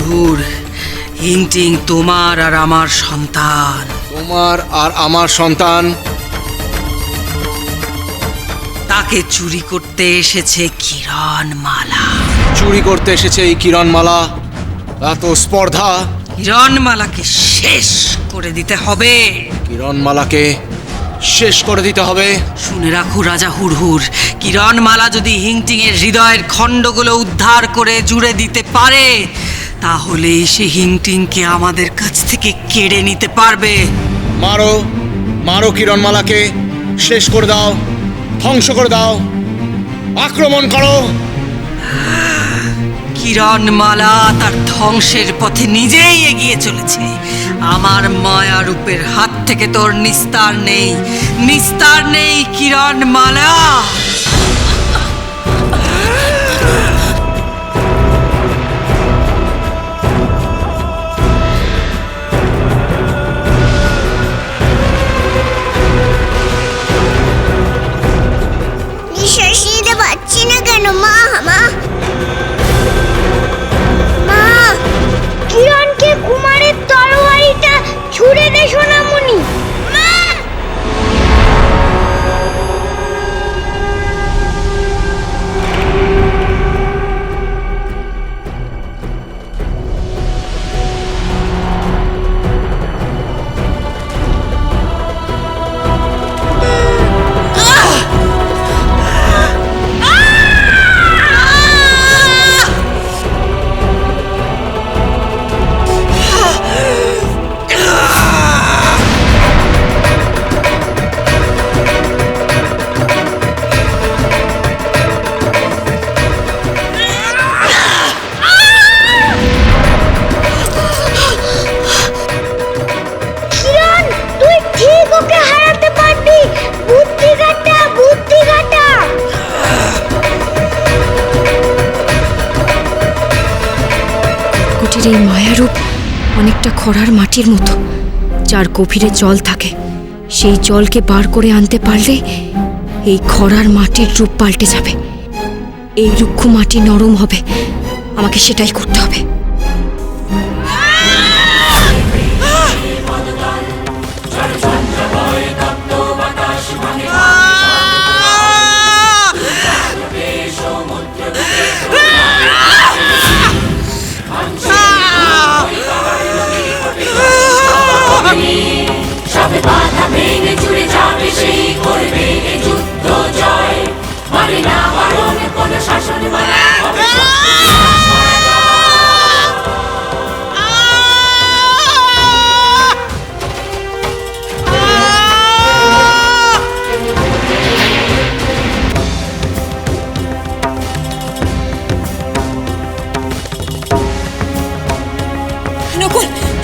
হুড়হুড়, হিংটিং তোমার আর আমার সন্তান। তোমার আর আমার সন্তান। তাকে চুরি করতে এসেছে কিরণমালা। চুরি করতে এসেছে এই কিরণমালা? এত স্পর্ধা! কিরণমালাকে শেষ করে দিতে হবে। কিরণমালাকে শেষ করে দিতে হবে। শুনে রাখো রাজা হুড়হুড়, কিরণমালা যদি হিংটিং এর হৃদয়ের খণ্ডগুলো উদ্ধার করে জুড়ে দিতে পারে, তাহলেই সে হিংটিংকে আমাদের কাছ থেকে কেড়ে নিতে পারবে। মারো, মারো কিরণমালাকে, শেষ করে দাও, ধ্বংস করে দাও, আক্রমণ করো। কিরণমালা তার ধ্বংসের পথে নিজেই এগিয়ে চলেছে। আমার মায়া রূপের হাত থেকে তোর নিস্তার নেই, নিস্তার নেই কিরণমালা। নিঃশ্বাস নিতে পারছি না কেন মা? কিরণকে কুমারের তরবারিটা ছুড়ে দে সোনামণি। মা! এই মায়ারূপ অনেকটা খরার মাটির মতো, যার গভীরে জল থাকে। সেই জলকে বার করে আনতে পারলে এই খরার মাটির রূপ পাল্টে যাবে। এই রুক্ষ মাটি নরম হবে, আমাকে সেটাই করতে হবে।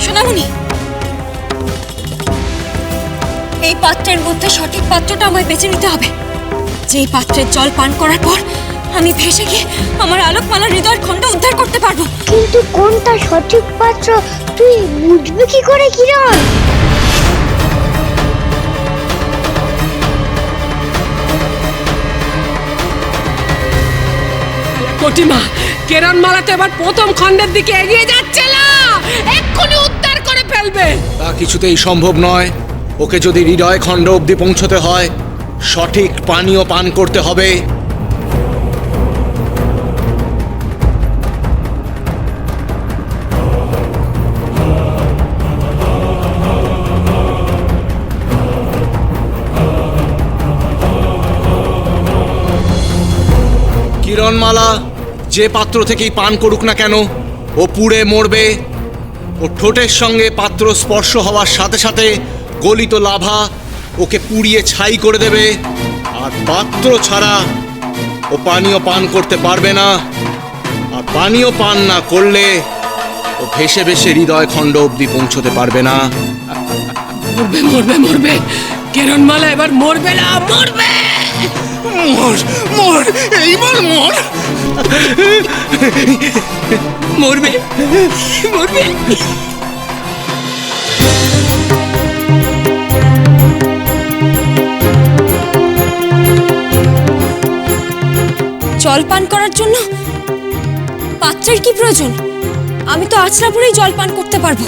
সোনামণি, এই পাত্রের মধ্যে সঠিক পাত্রটা আমায় বেছে নিতে হবে। যেই পাত্রের জল পান করার পর আমি ভেসে গিয়ে আমার আলোকমালার হৃদয়ের খণ্ড উদ্ধার করতে পারবো। কিন্তু কোনটা সঠিক পাত্র তুই বুঝবি কি করে কিরণ? কটিমা, কিরণমালা তো এবার প্রথম খণ্ডের দিকে এগিয়ে যাচ্ছে না, এক্ষুনি উদ্ধার করে ফেলবে। তা কিছুতেই সম্ভব নয়। ওকে যদি হৃদয় খণ্ড অবধি পৌঁছতে হয়, সঠিক পানীয় পান করতে হবে। কিরণমালা যে পাত্র থেকেই পান করুক না কেন, ও পুড়ে মরবে। ও ঠোঁটের সঙ্গে পাত্র স্পর্শ হওয়ার সাথে সাথে গলিত লাভা ওকে পুড়িয়ে ছাই করে দেবে। আর পাত্র ছাড়া ও পানীয় পান করতে পারবে না। আর পানীয় পান না করলে ও ভেসে ভেসে হৃদয় খণ্ড অবধি পৌঁছতে পারবে না। মরবে মরবে মরবে, কিরণমালা এবার মরবে না, মরবে। মর মর, এইবার মর। মরবে মরবে। জল পান করার জন্য পাত্রের কি প্রয়োজন? আমি তো আচরাপুরেই জল পান করতে পারবো।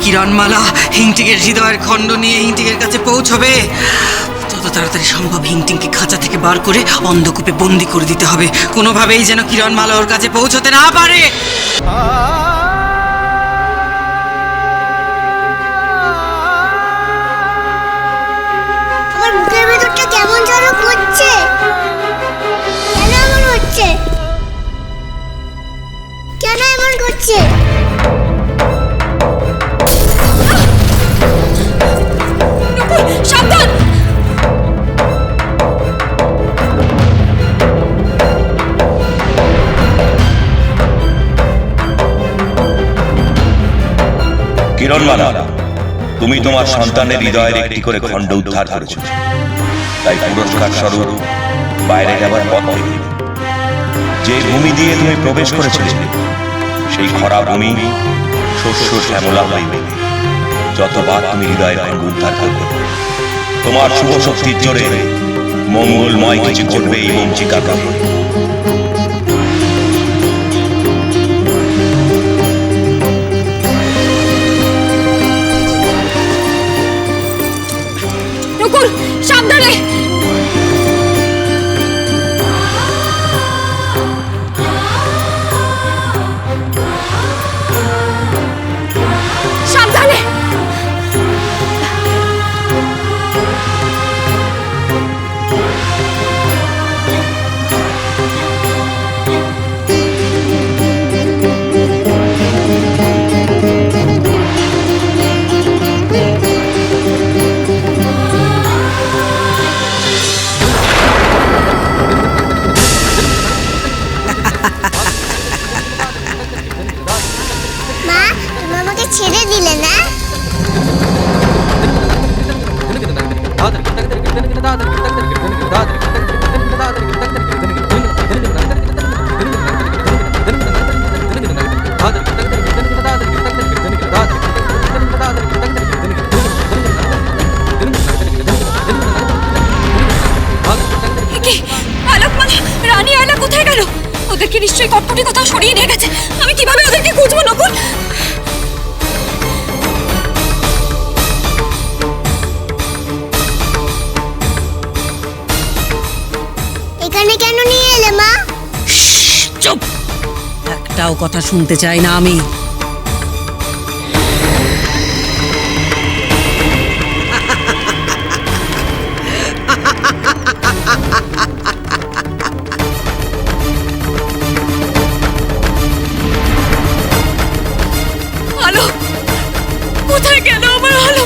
কিরণমালা হিংটিংয়ের হৃদয়ের খণ্ড নিয়ে হিংটিংয়ের কাছে পৌঁছবে। যত তাড়াতাড়ি সম্ভব হিংটিংকে খাঁচা থেকে বার করে অন্ধকূপে বন্দি করে দিতে হবে, কোনোভাবেই যেন কিরণমালা ওর কাছে পৌঁছতে না পারে। আমার বুকের ভেতরটা কেমন যেন করছে। কেন এমন হচ্ছে? কেন এমন করছে? সাবধান! কিরণমালা, তুমি তোমার সন্তানের হৃদয়ের একটি করে খণ্ড উদ্ধার করেছো, তাই পুরস্কার স্বরূপ বাইরে যাবার পথ থেকে যে ভূমি দিয়ে তুমি প্রবেশ করেছিলে সেই খরা ভূমি শস্য শ্যামলা হইবে। যতবার তুমি হৃদয়ের খণ্ড উদ্ধার করবে তোমার শুভ শক্তির জোরে মঙ্গলময় কিছু ঘটবে এই বঞ্চিকা গ্রামে। নকুল, সাবধানে! সাবধানে! মা, তুমি আমাকে ছেড়ে দিলে না? আলোকমালা, রানী আয়লা কোথায় গেল? ওদেরকে নিশ্চয়ই কটকটি কোথাও সরিয়ে নিয়ে গেছে। আমি কিভাবে ওদেরকে খুঁজবো নকুল? এখানে কেন নিয়ে এলে মা? চুপ, একটাও কথা শুনতে চাই না আমি। আলো কোথায় গেল? আমার আলো